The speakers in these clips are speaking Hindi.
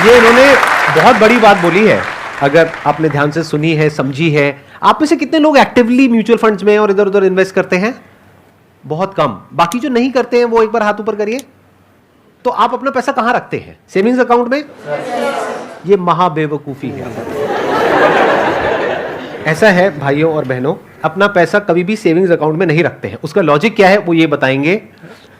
ये इन्होंने बहुत बड़ी बात बोली है, अगर आपने ध्यान से सुनी है, समझी है। आप में से कितने लोग एक्टिवली म्यूचुअल फंड्स में और इधर उधर इन्वेस्ट करते हैं? बहुत कम। बाकी जो नहीं करते हैं वो एक बार हाथ ऊपर करिए। तो आप अपना पैसा कहां रखते हैं? सेविंग्स अकाउंट में? ये महाबेवकूफी है। ऐसा है भाइयों और बहनों, अपना पैसा कभी भी सेविंग्स अकाउंट में नहीं रखते हैं। उसका लॉजिक क्या है वो ये बताएंगे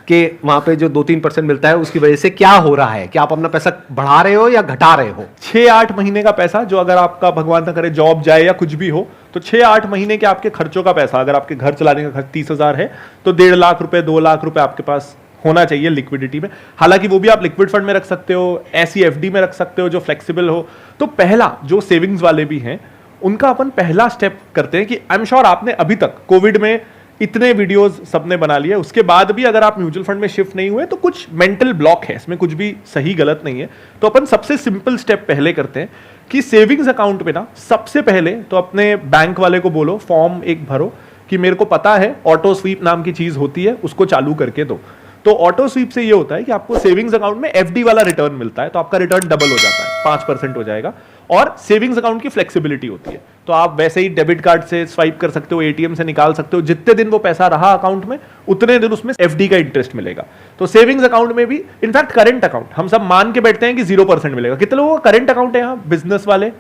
कि वहां पे जो 2-3% मिलता है उसकी वजह से क्या हो रहा है, कि आप अपना पैसा बढ़ा रहे हो या घटा रहे हो। 6-8 महीने का पैसा जो अगर आपका भगवान ना करे जॉब जाए या कुछ भी हो, तो 6-8 महीने के आपके खर्चों का पैसा, अगर आपके घर चलाने का खर्च 30,000 है तो 1.5 लाख रुपए 2 लाख रुपए आपके पास होना चाहिए लिक्विडिटी में। हालांकि वो भी आप लिक्विड फंड में रख सकते हो, ऐसी एफडी में रख सकते हो जो फ्लेक्सिबल हो। तो पहला जो सेविंग्स वाले भी हैं उनका अपन पहला स्टेप करते हैं कि आई एम श्योर आपने अभी तक कोविड में इतने वीडियोस सबने बना लिए, उसके बाद भी अगर आप म्यूचुअल फंड में शिफ्ट नहीं हुए तो कुछ मेंटल ब्लॉक है, इसमें कुछ भी सही गलत नहीं है। तो अपन सबसे सिंपल स्टेप पहले करते हैं कि सेविंग्स अकाउंट में ना सबसे पहले तो अपने बैंक वाले को बोलो फॉर्म एक भरो कि मेरे को पता है ऑटो स्वीप नाम की चीज होती है, उसको चालू करके दो। तो ऑटो स्वीप से ये होता है कि आपको सेविंग्स अकाउंट में एफडी वाला रिटर्न मिलता है, तो आपका रिटर्न डबल हो जाता है, 5% हो जाएगा। और सेविंग्स अकाउंट की फ्लेक्सिबिलिटी होती है, तो आप वैसे ही डेबिट कार्ड से स्वाइप कर सकते हो, एटीएम से निकाल सकते हो, जितने दिन वो पैसा रहा अकाउंट में उतने दिन उसमें एफडी का इंटरेस्ट मिलेगा। तो सेविंग्स अकाउंट में भी, इनफैक्ट करंट अकाउंट हम सब मान के बैठते हैं कि 0% मिलेगा। कितने लोगों का करंट अकाउंट है यहाँ? बिजनेस वाले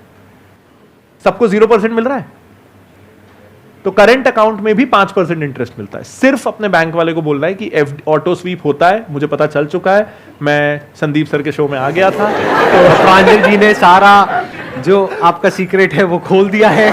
सबको 0% मिल रहा है। तो करंट अकाउंट में भी 5% इंटरेस्ट मिलता है। सिर्फ अपने बैंक वाले को बोलना है कि ऑटो स्वीप होता है, मुझे पता चल चुका है, मैं संदीप सर के शो में आ गया था। तो प्रांजल जी ने सारा जो आपका सीक्रेट है वो खोल दिया है।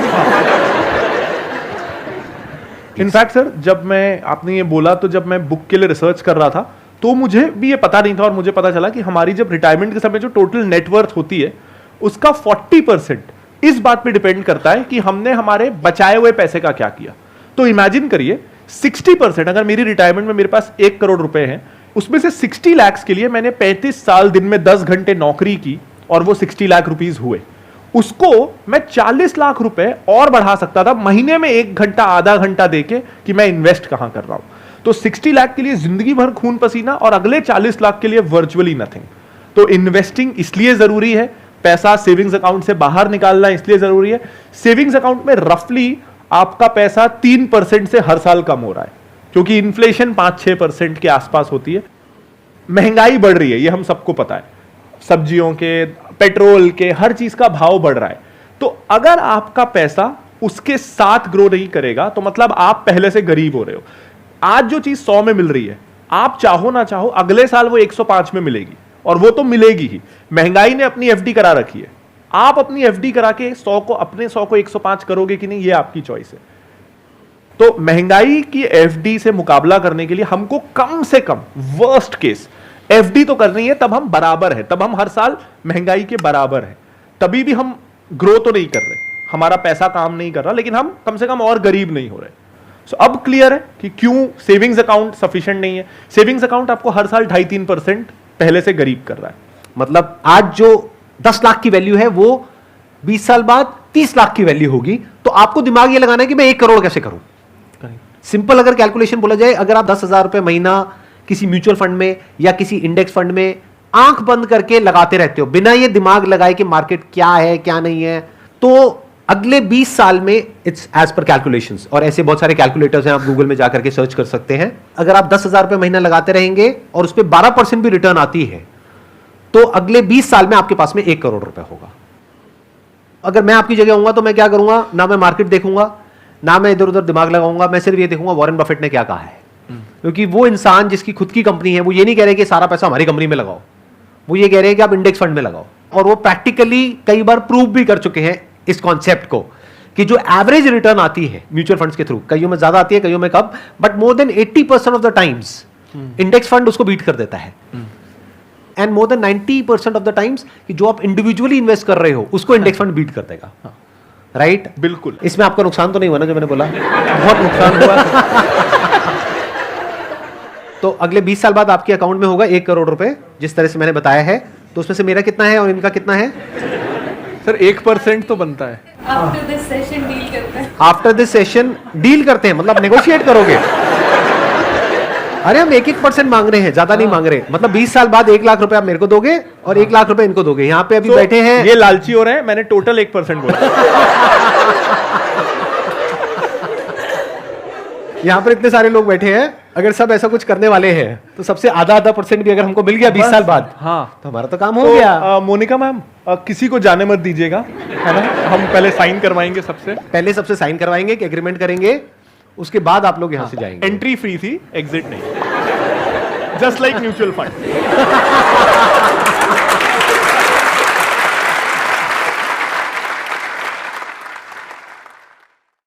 इनफैक्ट सर, जब मैं आपने ये बोला तो जब मैं बुक के लिए रिसर्च कर रहा था तो मुझे भी ये पता नहीं था, और मुझे पता चला कि हमारी जब रिटायरमेंट के समय जो टोटल नेटवर्थ होती है उसका 40% इस बात पे डिपेंड करता है कि हमने हमारे बचाए हुए पैसे का क्या किया। तो इमेजिन करिए 60%, अगर मेरी रिटायरमेंट में मेरे पास 1 करोड़ रुपए हैं, उसमें से 60 लाख के लिए मैंने 35 साल दिन में 10 घंटे नौकरी की और वो 60 लाख रुपीस हुए, उसको मैं 40 लाख रुपए और बढ़ा सकता था महीने में 1 घंटा आधा घंटा देके कि मैं इन्वेस्ट कहां कर रहा हूं। तो 60 लाख के लिए जिंदगी भर खून पसीना और अगले 40 लाख के लिए वर्चुअली नथिंग। तो इन्वेस्टिंग इसलिए जरूरी है, पैसा सेविंग्स अकाउंट से बाहर निकालना इसलिए जरूरी है। सेविंग्स अकाउंट में रफली आपका पैसा 3% से हर साल कम हो रहा है, क्योंकि इन्फ्लेशन 5-6% के आसपास होती है। महंगाई बढ़ रही है, ये हम सबको पता है, सब्जियों के, पेट्रोल के, हर चीज का भाव बढ़ रहा है। तो अगर आपका पैसा उसके साथ ग्रो नहीं करेगा तो मतलब आप पहले से गरीब हो रहे हो। आज जो चीज 100 में मिल रही है, आप चाहो ना चाहो अगले साल वो 105 में मिलेगी, और वो तो मिलेगी ही। महंगाई ने अपनी एफडी करा रखी है, आप अपनी एफडी करा के 100 को 105 करोगे कि नहीं, ये आपकी चॉइस है। तो महंगाई की एफडी से मुकाबला करने के लिए हमको कम से कम वर्स्ट केस एफडी तो करनी है, तब हम बराबर है, तब हम हर साल महंगाई के बराबर है। तभी भी हम ग्रो तो नहीं कर रहे, हमारा पैसा काम नहीं कर रहा, लेकिन हम कम से कम और गरीब नहीं हो रहे। सो अब क्लियर है कि क्यों सेविंग्स अकाउंट सफिशिएंट नहीं है। सेविंग्स अकाउंट आपको हर साल 2.5-3% पहले से गरीब कर रहा है। मतलब आज जो 10 लाख की वैल्यू है वो 20 साल बाद 30 लाख की वैल्यू होगी। तो आपको दिमाग ये लगाना है कि मैं 1 करोड़ कैसे करूं। सिंपल अगर कैलकुलेशन बोला जाए, अगर आप 10,000 रुपए महीना किसी म्यूचुअल फंड में या किसी इंडेक्स फंड में आंख बंद करके लगाते रहते हो, बिना ये दिमाग लगाए कि मार्केट क्या है क्या नहीं है, तो अगले 20 साल में इट्स एज पर कैलकुलेशंस, और ऐसे बहुत सारे कैलकुलेटर्स हैं, आप गूगल में जाकर के सर्च कर सकते हैं। अगर आप 10,000 रुपए महीना लगाते रहेंगे और उस पर 12% भी रिटर्न आती है, तो अगले 20 साल में आपके पास में 1 करोड़ रुपए होगा। अगर मैं आपकी जगह होऊंगा तो मैं क्या करूंगा, ना मैं मार्केट देखूंगा, ना मैं इधर उधर दिमाग लगाऊंगा, मैं सिर्फ ये देखूंगा वॉरेन बफेट ने क्या कहा है। क्योंकि वो इंसान जिसकी खुद की कंपनी है, वो ये नहीं कह रहे कि सारा पैसा हमारी कंपनी में लगाओ, वो ये कह रहे हैं कि आप इंडेक्स फंड में लगाओ। और वो प्रैक्टिकली कई बार प्रूव भी कर चुके हैं इस कॉन्सेप्ट को, कि जो एवरेज रिटर्न आती है म्यूचुअल फंड्स के थ्रू, कईयों में ज्यादा आती है, कईयों में कम, but more than 80% of the times index fund उसको बीट कर देता है। And more than 90% of the times कि जो आप इंडिविजुअली इन्वेस्ट कर रहे हो उसको इंडेक्स फंड बीट कर देगा। राइट? बिल्कुल। इसमें आपका नुकसान तो नहीं हुआ ना जो मैंने बोला? बहुत नुकसान हुआ। तो अगले 20 साल बाद आपके अकाउंट में होगा 1 करोड़ रुपए, जिस तरह से मैंने बताया है। तो उसमें से मेरा कितना है और इनका कितना है? सर 1% तो बनता है। आफ्टर दिस सेशन डील करते हैं। आफ्टर दिस सेशन डील करते हैं, मतलब नेगोशिएट करोगे? अरे हम 1% मांग रहे हैं, ज्यादा नहीं मांग रहे। मतलब 20 साल बाद 1 लाख रुपए आप मेरे को दोगे और 1 लाख रुपए इनको दोगे। यहाँ पे अभी बैठे हैं, ये लालची हो रहे हैं, मैंने टोटल 1% बोला। यहाँ पर इतने सारे लोग बैठे हैं, अगर सब ऐसा कुछ करने वाले हैं तो सबसे आधा % भी अगर हमको मिल गया 20 साल बाद, हाँ, तो हमारा तो काम हो गया। मोनिका मैम, किसी को जाने मत दीजिएगा, है ना, हम पहले साइन करवाएंगे सबसे। पहले सबसे साइन करवाएंगे, कि एग्रीमेंट करेंगे, उसके बाद आप लोग यहाँ से जाएंगे। एंट्री फ्री थी, एग्जिट नहीं, जस्ट लाइक म्यूचुअल फंड।